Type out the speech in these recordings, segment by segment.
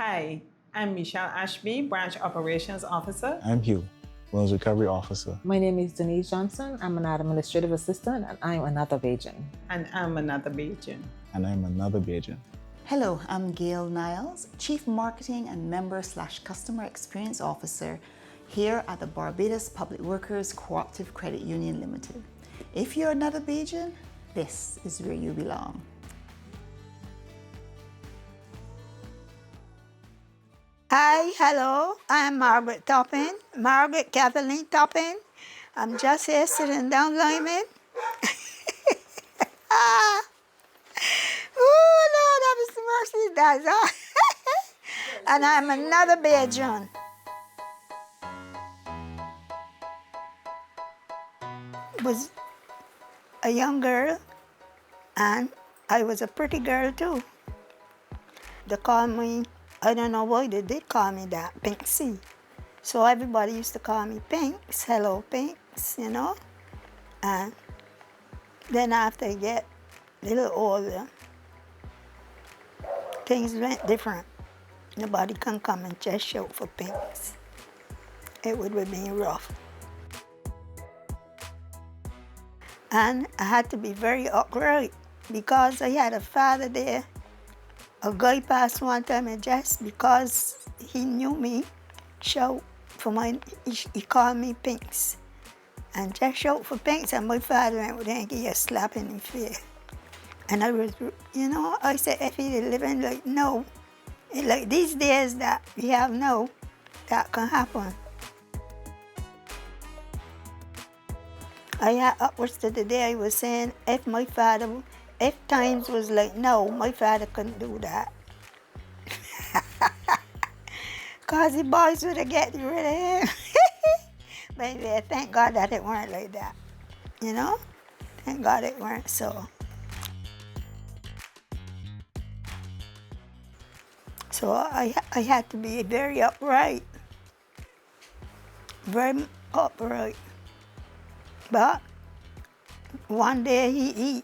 Hi, I'm Michelle Ashby, Branch Operations Officer. I'm Hugh, Loans Recovery Officer. My name is Denise Johnson. I'm an administrative assistant and I'm another Bajan. And I'm Anudda Bajan. And I'm another Bajan. Hello, I'm Gail Niles, Chief Marketing and Member/Customer Experience Officer here at the Barbados Public Workers Cooperative Credit Union Limited. If you're another Bajan, this is where you belong. Hi, hello, I'm Margaret Toppin, Margaret Kathleen Toppin. I'm just here sitting down Lyman. Oh, Lord, have mercy, that's all. And I'm another Bajan. Was a young girl, and I was a pretty girl too. They call me, I don't know why they did call me that, Pinksy. So everybody used to call me Pinks, hello Pinks, you know. And then after I get a little older, things went different. Nobody can come and just shout for Pinks. It would have been rough. And I had to be very upright because I had a father there. A guy passed one time and just because he knew me, shout for he called me Pinks. And just shout for Pinks, and my father went with him and give you a slap in the face. And I was, you know, I said, if he living like no, like these days that we have now, that can happen. I had upwards to the day I was saying, if times was like no, my father couldn't do that. Cause the boys would have get rid of him. But anyway, thank God that it weren't like that. You know? Thank God it weren't so. So I had to be very upright. Very upright. But one day he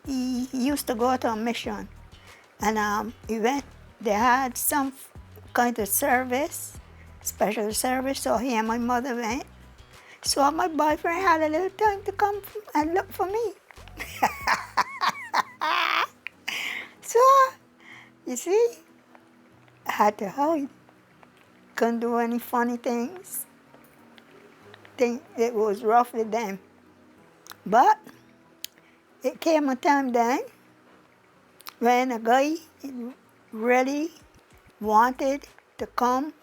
used to go to a mission, and they had some kind of service, special service, so he and my mother went. So my boyfriend had a little time to come and look for me. So, you see, I had to hide. Couldn't do any funny things. Think it was rough with them. But it came a time then when a guy really wanted to come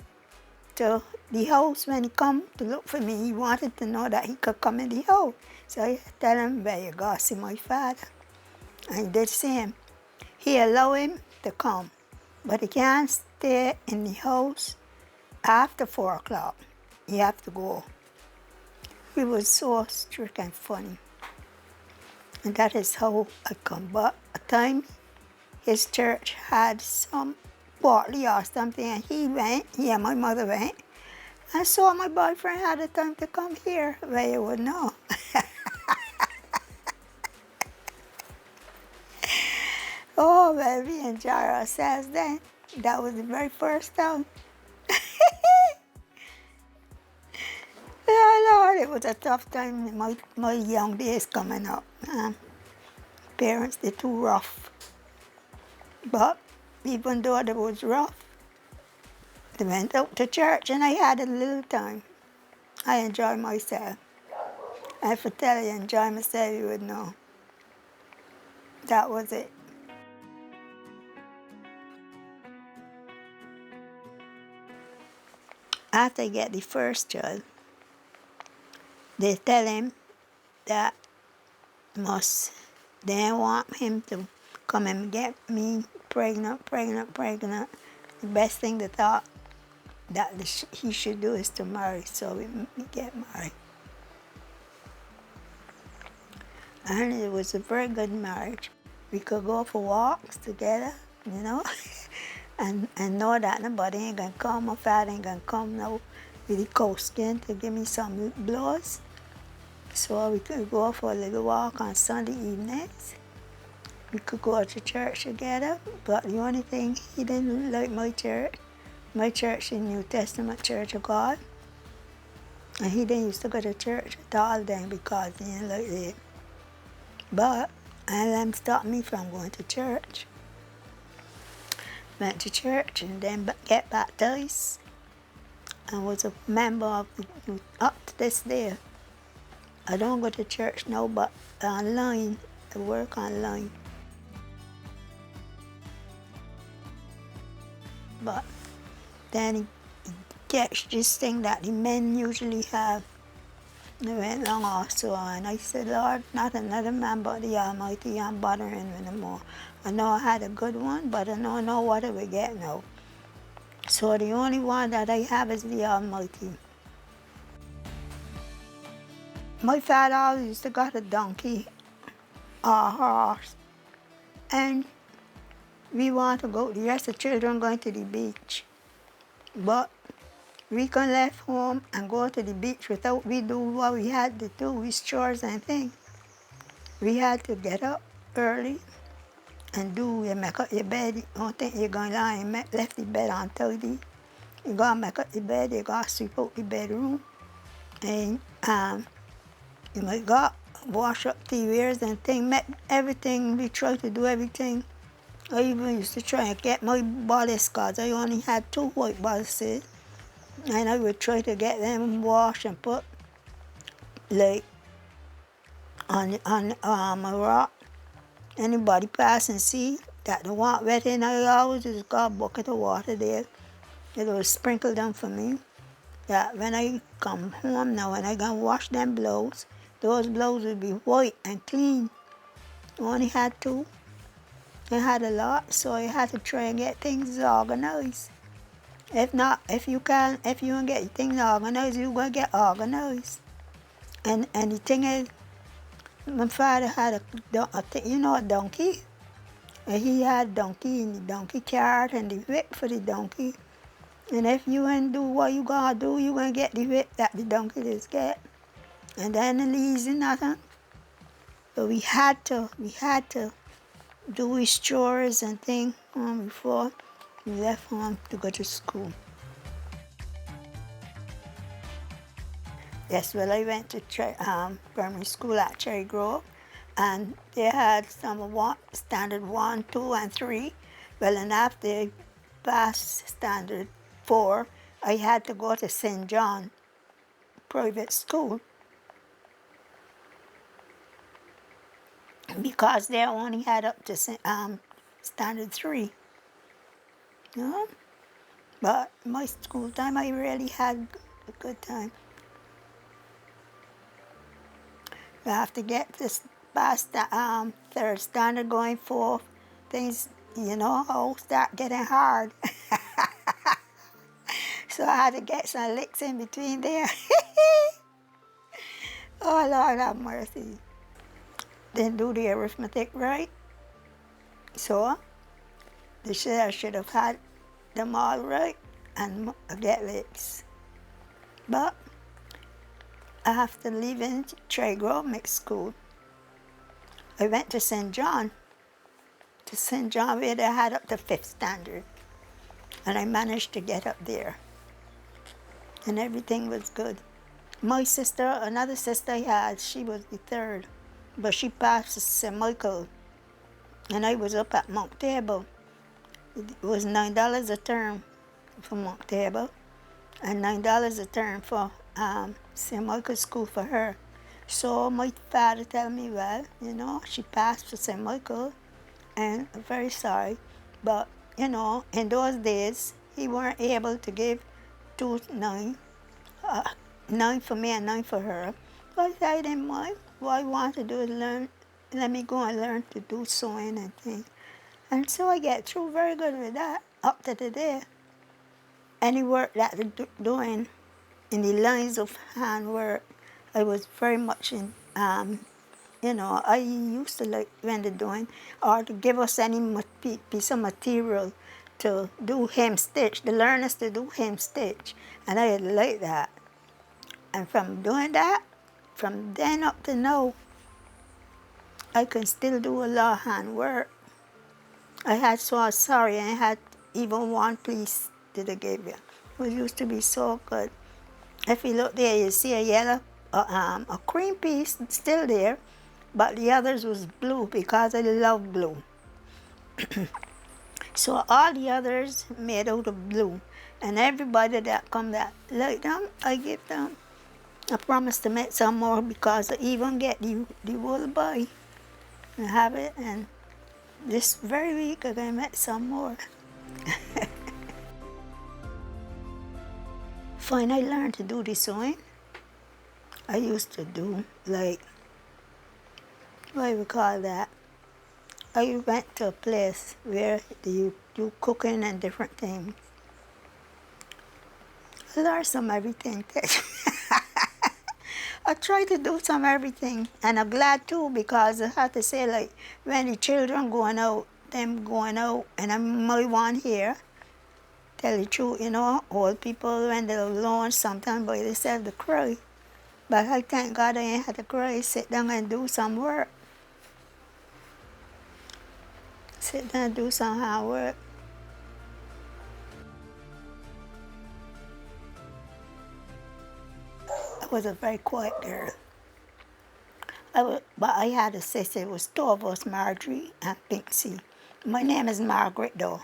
to the house. When he come to look for me, he wanted to know that he could come in the house. So I tell him, well, you go see my father. And he did see him. He allowed him to come, but he can't stay in the house after 4 o'clock. He have to go. He was so strict and funny. And that is how I come. But a time his church had some party or something, and he and my mother went. And so my boyfriend had a time to come here, where you would know. Oh, well, we enjoyed ourselves then. That was the very first time. Yeah, Lord, it was a tough time in my young days coming up. Parents, they're too rough. But even though it was rough, they went out to church and I had a little time. I enjoyed myself. If I tell you, enjoy myself, you would know. That was it. After I get the first child, they tell him that they want him to come and get me pregnant. The best thing they thought that he should do is to marry, so we get married. And it was a very good marriage. We could go for walks together, you know, and know that nobody ain't gonna come, my father ain't gonna come now with the cow skin to give me some blows. So we could go for a little walk on Sunday evenings. We could go to church together, but the only thing, he didn't like my church. My church is New Testament Church of God. And he didn't used to go to church at all then because he didn't like it. But and them stopped me from going to church. Went to church and then get baptized. And was a member of the, up to this day. I don't go to church now, but online, I work online. But then he catch this thing that the men usually have. I went long also, and I said, Lord, not another man but the Almighty, I'm bothering him anymore. I know I had a good one, but I don't know what I will get now. So the only one that I have is the Almighty. My father always used to got a donkey or a horse, and we want to go, the rest of the children going to the beach. But we can left home and go to the beach without we do what we had to do with chores and things. We had to get up early and you make up your bed. You don't think you're going to lie and left the bed untidy. You got to make up the bed, you got to sweep out the bedroom. And you might go wash up the wares and things, make everything, we try to do everything. I even used to try and get my bodice because I only had 2 white bodices. And I would try to get them washed and put like on a rock. Anybody pass and see that they want wet in, I always just got a bucket of water there. It would sprinkle them for me. That when I come home now and I go wash them blows, those blows would be white and clean. I only had 2. I had a lot, so I had to try and get things organized. If not, if you don't get things organized, you're going to get organized. And the thing is, my father had a donkey? And he had a donkey and the donkey cart and the whip for the donkey. And if you ain't do what you going to do, you're going to get the whip that the donkey just get. And then the leaves and nothing. But we had to do his chores and things before we left home to go to school. Yes, well, I went to primary school at Cherry Grove, and they had some standard 1, 2, and 3. Well, and after I passed standard 4, I had to go to St. John private school because they only had up to standard 3. You know? But my school time, I really had a good time. You have to get this past the 3rd standard going 4th. Things, start getting hard. So I had to get some licks in between there. Oh, Lord have mercy. Didn't do the arithmetic right. So I should have had them all right and get licks. But after leaving Cherry Grove Mixed School, I went to St. John. To St. John where they had up to 5th standard. And I managed to get up there. And everything was good. My sister, another sister I had, she was the 3rd. But she passed St. Michael. And I was up at Mount Table. It was $9 a term for Mount Table. And $9 a term for St. Michael's School for her. So my father told me, well, she passed for St. Michael, and I'm very sorry. But, in those days, he weren't able to give 9 for me and 9 for her. So I said, I didn't mind. What I want to do is let me go and learn to do sewing and things. And so I get through very good with that, up to today. Any work that I'm doing in the lines of handwork, I was very much in, I used to like when they're doing, or to give us any piece of material to do hem stitch, to learn us to do hem stitch, and I like that. And from doing that, from then up to now, I can still do a lot of handwork. I had even one piece did I give you? It used to be so good. If you look there, you see a yellow, a cream piece still there, but the others was blue because I love blue. So all the others made out of blue. And everybody that come that like them, I give them. I promise to make some more because I even get the whole buy and have it. And this very week I'm gonna make some more. When I learned to do the sewing, I used to do like, what do we call that? I went to a place where you do cooking and different things. I learned some everything. I try to do some everything, and I'm glad too because I have to say, like, when the children going out, them going out, and I'm my one here. Tell the truth, you know, old people when they're alone sometimes by themselves they cry. But I thank God I ain't had to cry. Sit down and do some work. Sit down and do some hard work. I was a very quiet girl. But I had a sister. It was two of us, Marjorie and Pinksy. My name is Margaret though.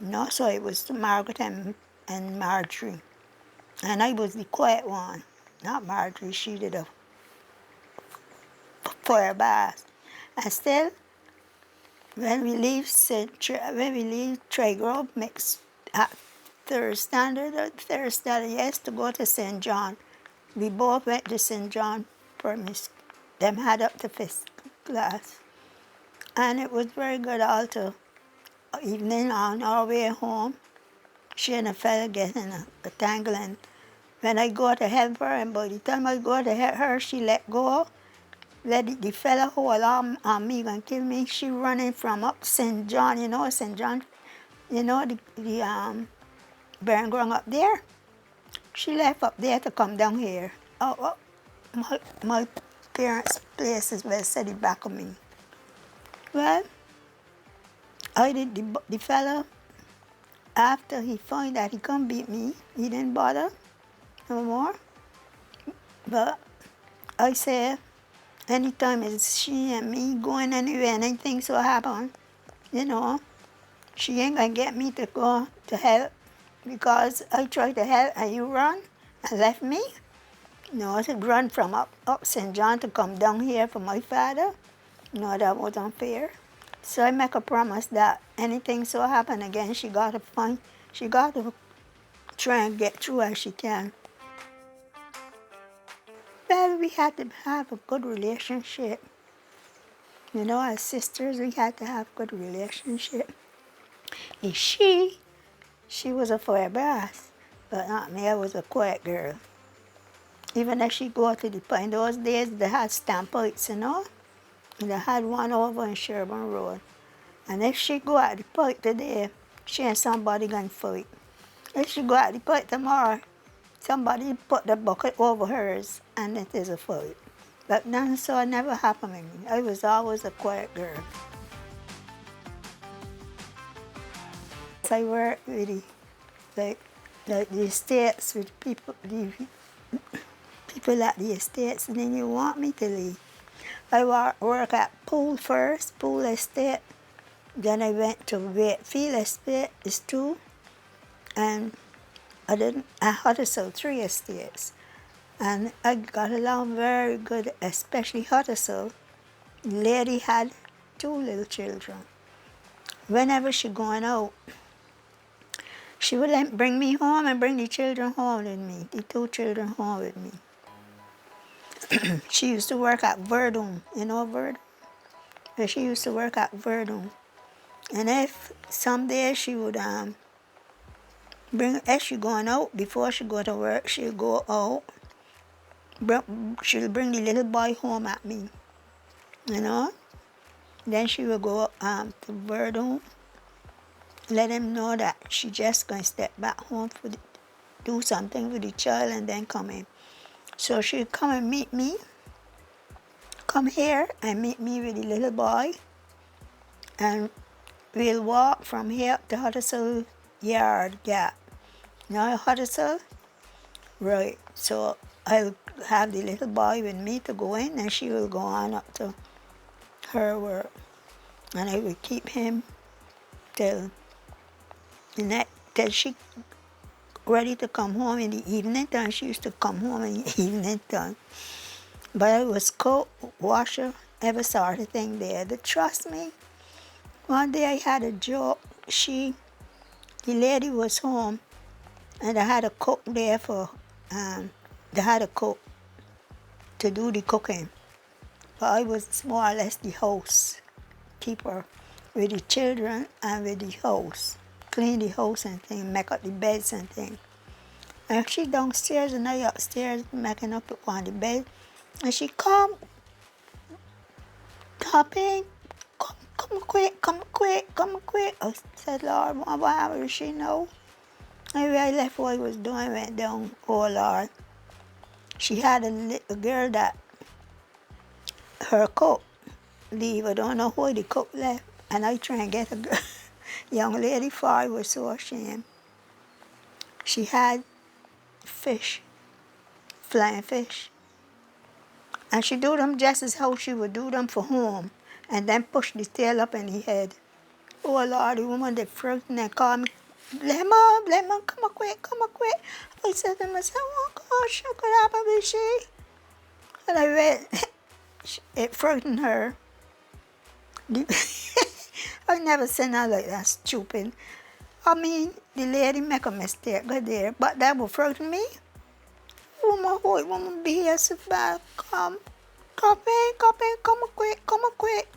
No, so it was Margaret and Marjorie. And I was the quiet one. Not Marjorie, she did a fire bath. And still, when we leave Trey Grove, mixed at third standard, yes, to go to St. John. We both went to St. John primary school. Them had up to fifth class. And it was very good also. Evening on our way home, she and a fella get in a tangle, and when I go to help her, and by the time I go to help her, she let go, let the fella hold on me and kill me. She running from up St. John, you know, St. John, you know, the burn ground up there. She left up there to come down here. My parents' place is where said the back of me. Well, I did the fella, after he found that he couldn't beat me, he didn't bother no more. But I said, anytime it's she and me going anywhere and anything so happen, you know, she ain't gonna get me to go to help because I tried to help and you run and left me. No, to run from up St. John to come down here for my father. No, that was unfair. So I make a promise that anything so happen again, she got to try and get through as she can. Well, we had to have a good relationship. You know, as sisters, we had to have a good relationship. And she was a firebrass, but not me, I was a quiet girl. Even if she go to the point, those days they had stampites, you know? And they had one over in Sherburne Road. And if she go at the point today, she and somebody gonna fight. If she go at the point tomorrow, somebody put the bucket over hers and it is a fight. But none so it never happened to me. I was always a quiet girl. I worked with the estates with people at the estates, and then you want me to leave. I work at Pool first, Pool Estate. Then I went to Wakefield Estate, is 2. And I had to sell 3 estates. And I got along very good, especially Huddersfield. The lady had 2 little children. Whenever she going out, she would bring me home and bring the children home with me, the 2 children home with me. She used to work at Verdun, you know Verdun? She used to work at Verdun. And if someday she would if she going out, before she go to work, she'll go out. She'll bring the little boy home at me, you know? Then she will go to Verdun, let him know that she just gonna step back home do something with the child and then come in. So she'll come and meet me, come here and meet me with the little boy, and we'll walk from here up to Huddersfield Yard Gap. Now Huddersfield, right? So I'll have the little boy with me to go in, and she will go on up to her work, and I will keep him till till she ready to come home in the evening time. She used to come home in the evening time. But it was coat, washer, every sort of thing there. But trust me, one day I had a joke. The lady was home, and I had a cook there they had a cook to do the cooking. But I was more or less the housekeeper with the children and with the house. Clean the house and thing, make up the beds and thing. And she downstairs and I upstairs making up on the bed. And she come, Toppin, come quick, come quick, come quick. I said, Lord, why will she know? Maybe I left what I was doing, went down, oh Lord. She had a little girl that her cook leave. I don't know who the cook left. And I try and get a girl, young lady for I was so ashamed. She had fish, flying fish. And she do them just as how she would do them for home. And then push the tail up in the head. Oh Lord, the woman that frightened and called me, Lemon, come on quick, come on quick. I said to myself, oh gosh, how could happen with she? And I read, it frightened her. I never seen her like that, stupid. I mean, the lady make a mistake go there, but that would frighten me. Woman be here so bad, come in, come on quick.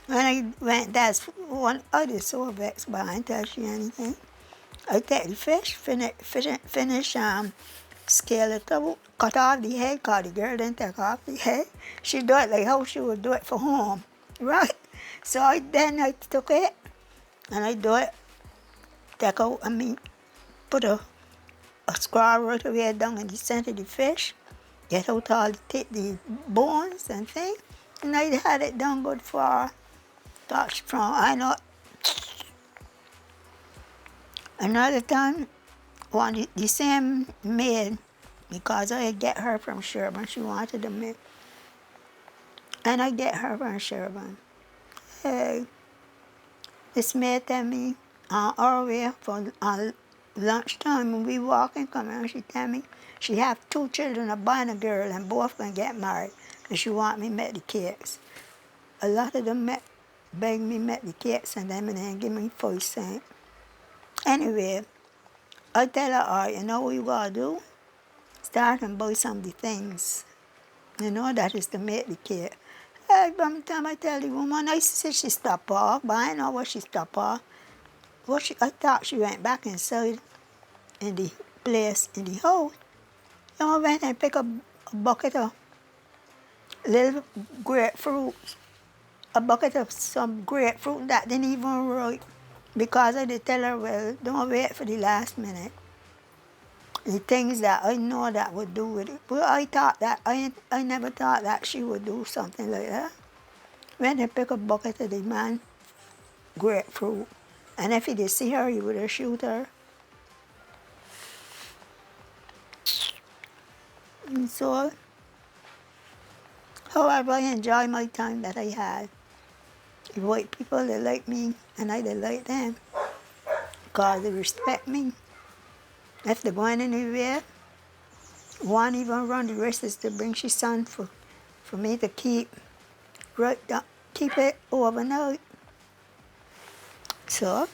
When I went, that's one other so vexed, but I ain't tell she anything. I take the fish, finish, scale it up, cut off the head, cause the girl didn't take off the head. She do it like how she would do it for home, right? So I took it, and I do it, put a scrawl right away down in the center of the fish, get out all the bones and things, and I had it done good for touch from, I know. Another time, the same maid, because I get her from Sherburne, she wanted a maid, and I get her from Sherburne. Hey, this maid tell me on our way for lunchtime when we walking, come out, she tell me she have 2 children, a boy and a girl, and both gonna get married, and she want me make the cakes. A lot of them beg me make the cakes and them and then give me 5 cents. Anyway, I tell her, oh, you know what you gotta do? Start and buy some of the things. You know, that is to make the cake. Hey, by the time I tell the woman, I said she stop off, but I know what she stop off. I thought she went back inside in the place, in the house. And I went and picked a bucket of little grapefruit, a bucket of some grapefruit that didn't even ripe. Because I did tell her, well, don't wait for the last minute. The things that I know that would do with it. Well, I never thought that she would do something like that. Went and pick a bucket of the man grapefruit. And if he did see her, he would have shoot her. And so, however, I enjoy my time that I had. The white people, they like me, and I they like them. Because they respect me. If they're going anywhere, one even run the risks to bring his son for me to keep it overnight. So,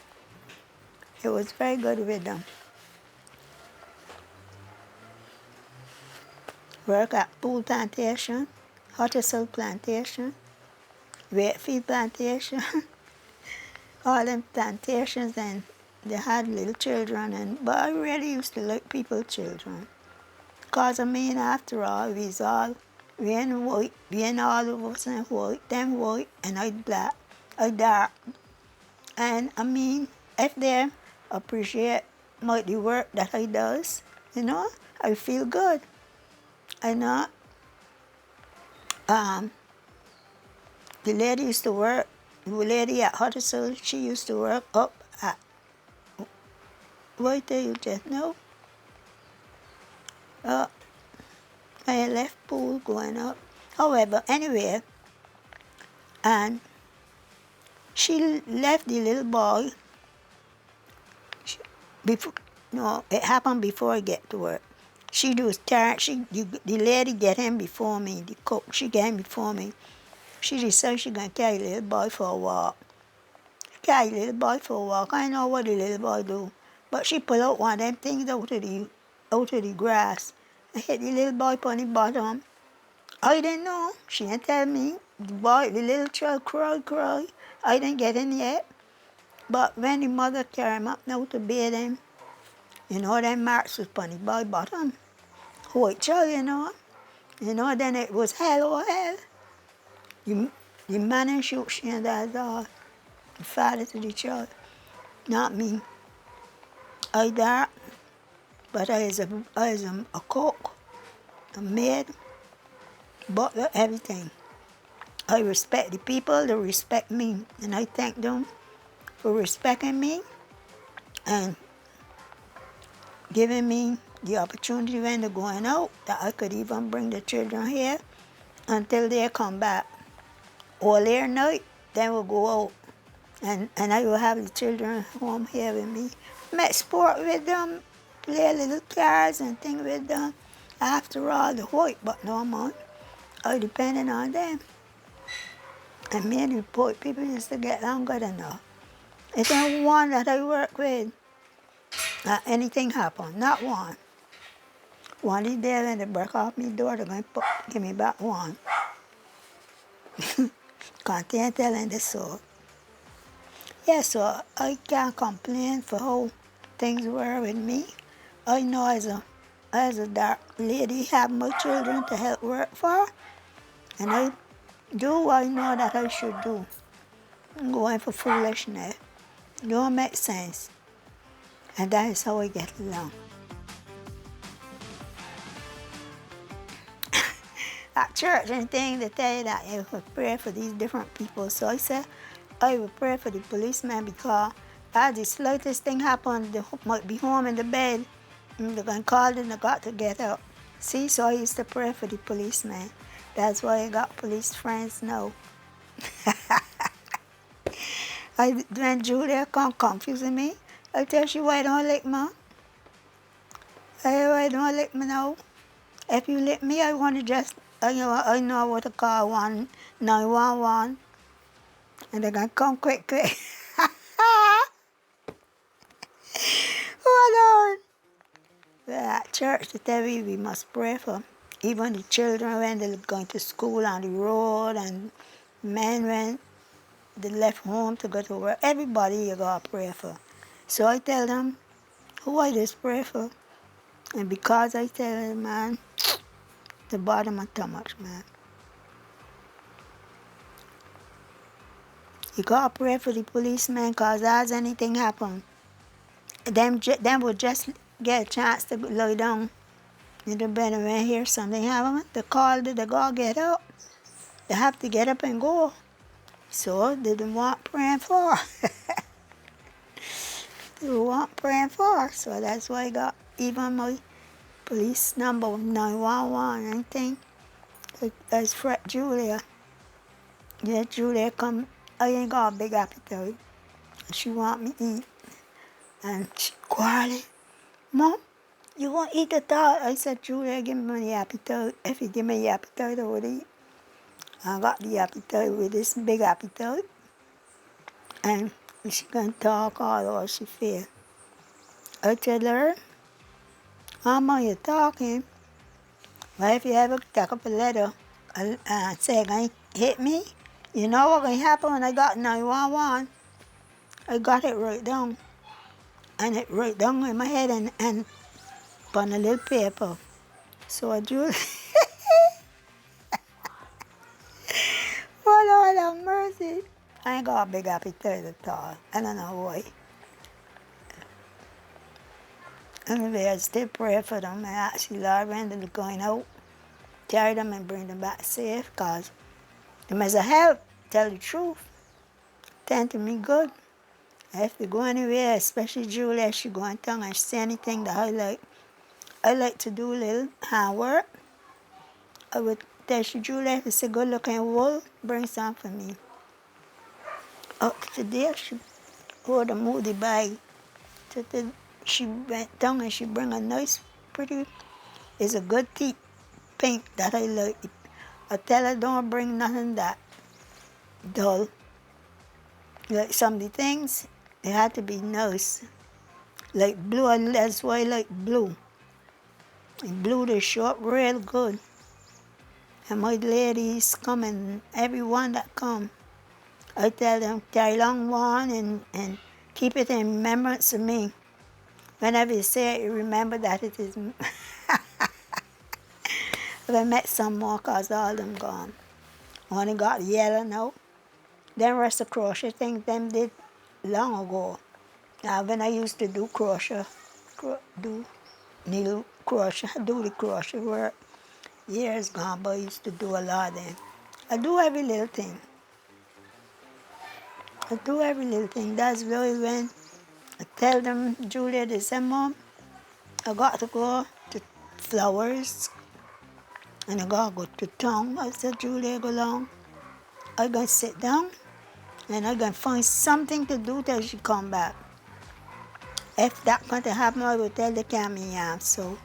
it was very good with them. Work at Pool Plantation, Hutterson Plantation, Wakefield Plantation, all them plantations, and they had little children, but I really used to like people's children. Because I mean, after all, we ain't white, we ain't all of us ain't white, them white, and I black, I dark. And I mean, if they appreciate the work that I does, you know, I feel good. I know, the lady used to work, the lady at Huddersfield, she used to work up at wait till you just know. I left pool going up. However, anyway, and she left the little boy before. No, it happened before I get to work. She was tired. The lady get him before me. The cook, she get him before me. She decided she gonna carry the little boy for a walk. Carry the little boy for a walk. I know what the little boy do, but she pull out one of them things out of the grass and hit the little boy on the bottom. I didn't know. She didn't tell me. The little child cried. I didn't get in yet. But when the mother carried him up now to bathe him, you know, them marks was on the boy bottom. White child, you know. You know, then it was hell or hell. The man and shoot she and that's all. The father to the child. Not me. I that, but I is a cook, a maid, butler, everything. I respect the people, they respect me, and I thank them for respecting me and giving me the opportunity when they're going out that I could even bring the children here until they come back. All their night, then we'll go out and I will have the children home here with me. Make sport with them, play little cards and things with them. After all, the white, but no more. I depending on them. And me and the poor people used to get along good enough. It ain't one that I work with anything happen, not one. One is there when they break off my door, they're going to give me back one. Can't tell in the soul. Yeah, so I can't complain for how things were with me. I know as a dark lady have my children to help work for, and I do what I know that I should do. I'm going for foolishness. Don't make sense. And that is how I get along. At church and things, they tell you that you would pray for these different people. So I said, I would pray for the policeman because as the slightest thing happens, they might be home in the bed, and they're going to call them, they got to get up. See, so I used to pray for the policeman. That's why I got police friends now. When Julia come confusing me, I tell she, why don't lick me? Why don't lick me now? If you lick me, I want to just, I know what to call 911. And they're going to come quick. Oh, Lord. Well, at church, they tell me we must pray for even the children when they're going to school on the road, and men when they left home to go to work. Everybody you got to pray for. So I tell them who I just pray for. And because I tell them, man, the bottom of stomach, man. You got to pray for the policeman because as anything happen, them will just get a chance to lie down in the bed and when hear something happen, they call, they got to get up. They have to get up and go. So they don't want praying for. They don't want praying for. So that's why I got even my police number 911 and thing. That's Fred Julia. Yeah, Julia come. I ain't got a big appetite. She want me eat. And she quarreling. Mom, you won't eat at all. I said, Julia, give me the appetite. If you give me the appetite, I would eat. I got the appetite with this big appetite. And she can talk all she feel. I tell her, Mama, you're talking. But if you ever take up a letter and say, going to hit me, you know what going to happen when I got 911? I got it right down. And it right down in my head and on a little paper. So I drew. Oh, Lord have mercy. I ain't got a big appetite at all. I don't know why. Anyway, I still pray for them. I ask the Lord when they're going out, carry them and bring them back safe, because them as a help, tell the truth. Tend to me good. If they go anywhere, especially Julia, she go on tongue and she say anything that I like to do a little handwork. I would tell she, Julia, if it's a good looking wool, bring some for me. Up today, she hold a moody bag. She went down and she bring a nice, pretty, it's a good deep pink that I like. I tell her don't bring nothing that dull. Like some of the things, it had to be nice. Like blue, and that's why I like blue. And blue they show up real good. And my ladies come and everyone that come, I tell them carry along one and keep it in remembrance of me. Whenever you say it, you remember that it is me. I met some more cause all them gone. Only got yellow now. Then rest of crochet things them did long ago. Now when I used to do crochet, do needle crochet, do the crochet work, years gone, but I used to do a lot of them. I do every little thing. I do every little thing. That's really when I tell them, Julia, they say, Mom, I got to go to flowers and I got to go to town. I said, Julia, go along. I gonna sit down and I gonna find something to do till she come back. If that going to happen, I will tell the camera yam. So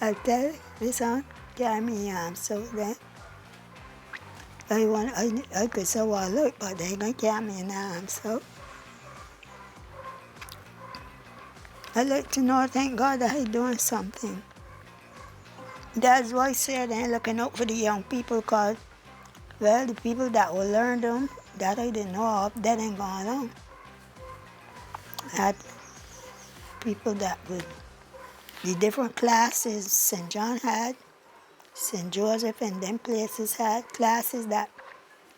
I tell this one, camera yam. So then I could say what I look, but they gonna camera yam. So I like to know, thank God that I doing something. That's why I said I'm looking out for the young people, cause well, the people that will learn them that I didn't know of, that ain't going on. I had people that would, the different classes St. John had, St. Joseph and them places had classes that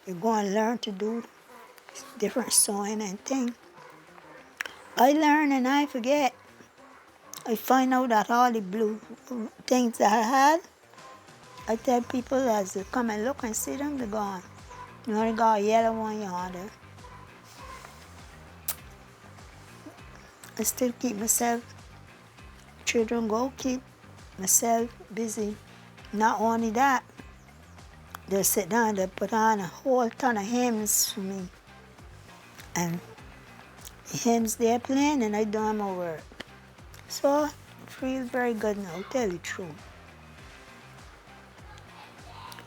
you go and learn to do different sewing and things. I learn and I forget. I find out that all the blue things that I had, I tell people as they come and look and see them, they're gone. You only got a yellow one yonder. I still keep myself, children go, keep myself busy. Not only that, they sit down, they put on a whole ton of hymns for me. And the hymns they're playing and I do them over. So, it feels very good now, tell you the truth.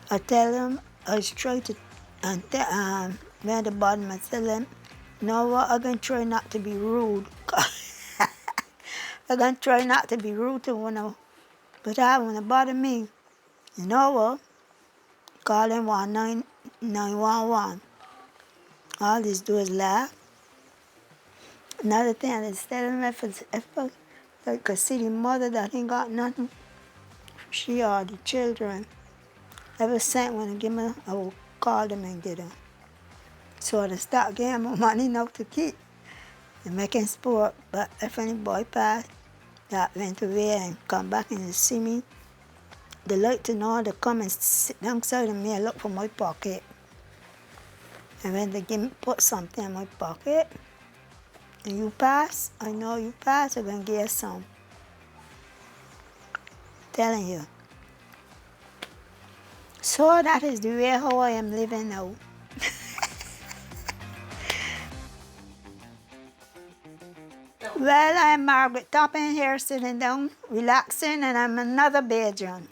I tell them, I try to, and when the bottom, I tell them, you know what, I'm going to try not to be rude. I'm going to try not to be rude to one, but I want to bother me. You know what? Call them 911. All this do is laugh. Another thing, I tell them if I could see the mother that ain't got nothing, she or the children, ever sent one and give me, I will call them and get them. So they start getting more money now to keep and making sport. But if any boy pass that went away and come back and see me, they like to know they come and sit down beside me and look for my pocket. And when they give me, put something in my pocket, and you pass, I know you pass, I'm going to give you some. Telling you. So that is the way how I am living now. Well, I'm Margaret Toppin here sitting down, relaxing, and I'm another Bajan.